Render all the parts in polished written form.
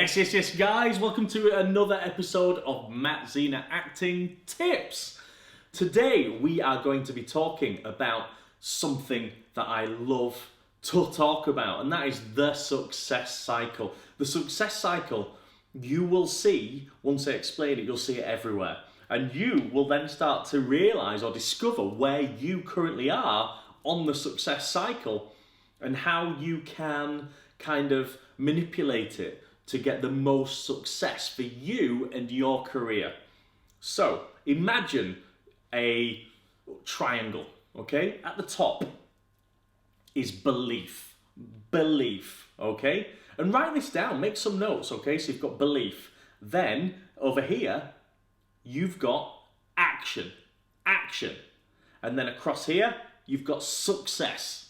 Yes, guys. Welcome to another episode of Matt Zina Acting Tips. Today, we are going to be talking about something that I love to talk about, and that is the success cycle. The success cycle, you will see, once I explain it, you'll see it everywhere. And you will then start to realize or discover where you currently are on the success cycle and how you can kind of manipulate it to get the most success for you and your career. So imagine a triangle, okay? At the top is belief, okay? And write this down, make some notes, okay? So you've got belief. Then over here, you've got action. And then across here, you've got success.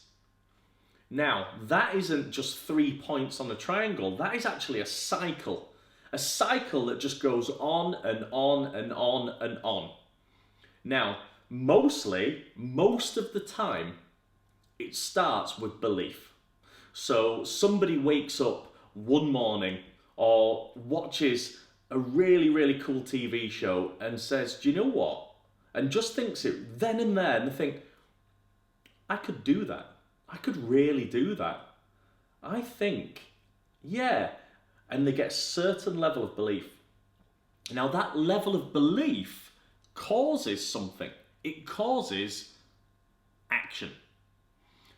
Now, that isn't just 3 points on a triangle, that is actually a cycle. A cycle that just goes on and on and on and on. Now, most of the time, it starts with belief. So somebody wakes up one morning or watches a really cool TV show and says, do you know what? And just thinks it then and there, and they think, I could do that. I could really do that. I think, yeah. And they get a certain level of belief. Now that level of belief causes something. It causes action.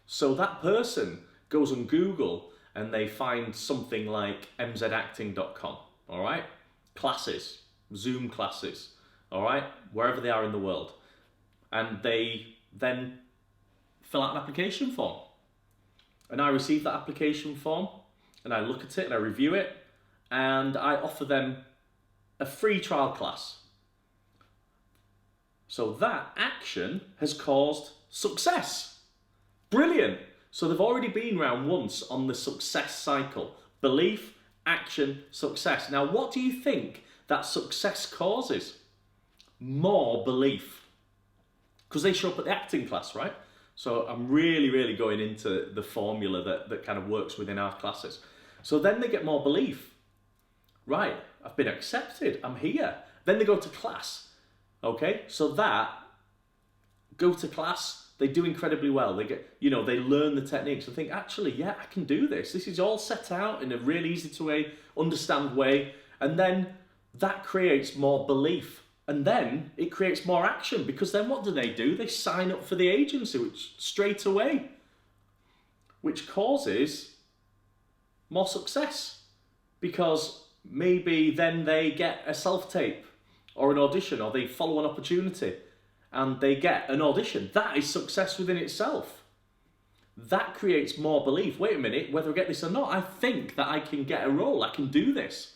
So that person goes on Google and they find something like mzacting.com, all right? Classes, Zoom classes, all right? Wherever they are in the world. And they then fill out an application form. And I receive that application form and I look at it and I review it and I offer them a free trial class. So that action has caused success. Brilliant. So they've already been round once on the success cycle. Belief, action, success. Now what do you think that success causes? More belief. Because they show up at the acting class, right? So I'm really going into the formula that kind of works within our classes. So then they get more belief. Right, I've been accepted, I'm here. Then they go to class, okay? So that, go to class, they do incredibly well. They get, they learn the techniques and think, actually, yeah, I can do this. This is all set out in a really easy to understand way. And then that creates more belief. And then it creates more action, because then what do? They sign up for the agency, which straight away, which causes more success, because maybe then they get a self-tape or an audition, or they follow an opportunity and they get an audition. That is success within itself. That creates more belief. Wait a minute, whether I get this or not, I think that I can get a role, I can do this.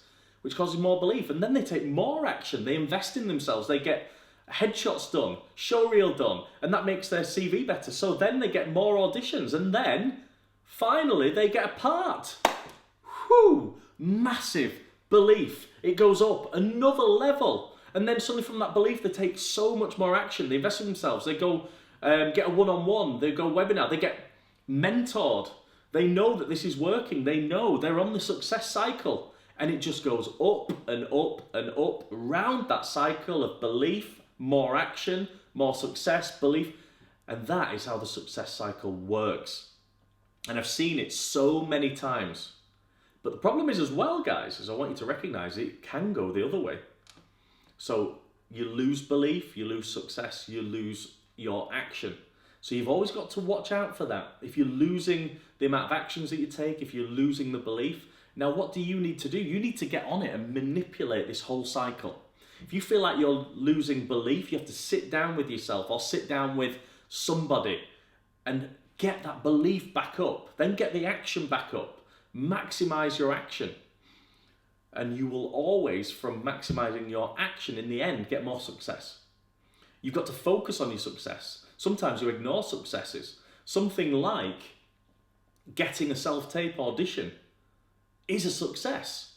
Which causes more belief, and then they take more action. They invest in themselves. They get headshots done, showreel done, and that makes their CV better. So then they get more auditions, and then finally they get a part. Whew! Massive belief. It goes up another level, and then suddenly from that belief they take so much more action. They invest in themselves. They go get a one-on-one. They go webinar. They get mentored. They know that this is working. They know they're on the success cycle. And it just goes up and up and up round that cycle of belief, more action, more success, belief. And that is how the success cycle works. And I've seen it so many times. But the problem is as well, guys, is I want you to recognize it can go the other way. So you lose belief, you lose success, you lose your action. So you've always got to watch out for that. If you're losing the amount of actions that you take, if you're losing the belief, now what do you need to do? You need to get on it and manipulate this whole cycle. If you feel like you're losing belief, you have to sit down with yourself or sit down with somebody and get that belief back up. Then get the action back up. Maximize your action. And you will always, from maximizing your action in the end, get more success. You've got to focus on your success. Sometimes you ignore successes. Something like getting a self-tape audition is a success.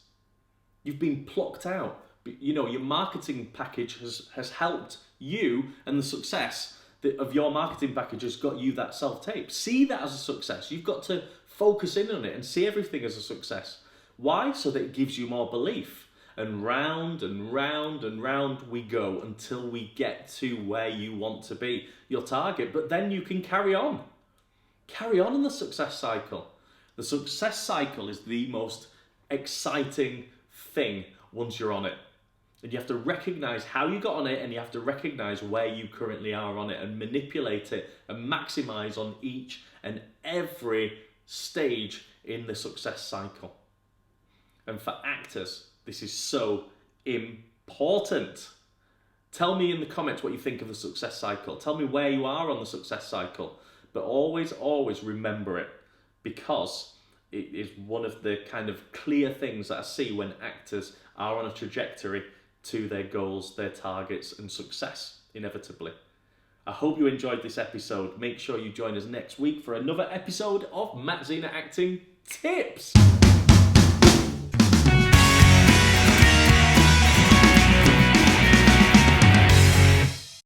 You've been plucked out. Your marketing package has helped you, and the success of your marketing package has got you that self-tape. See that as a success. You've got to focus in on it and see everything as a success. Why? So that it gives you more belief. And round and round and round we go until we get to where you want to be, your target. But then you can carry on. Carry on in the success cycle. The success cycle is the most exciting thing once you're on it. And you have to recognize how you got on it, and you have to recognize where you currently are on it and manipulate it and maximize on each and every stage in the success cycle. And for actors, this is so important. Tell me in the comments what you think of the success cycle. Tell me where you are on the success cycle. But always, always remember it, because it is one of the kind of clear things that I see when actors are on a trajectory to their goals, their targets, and success, inevitably. I hope you enjoyed this episode. Make sure you join us next week for another episode of Matt Zina Acting Tips.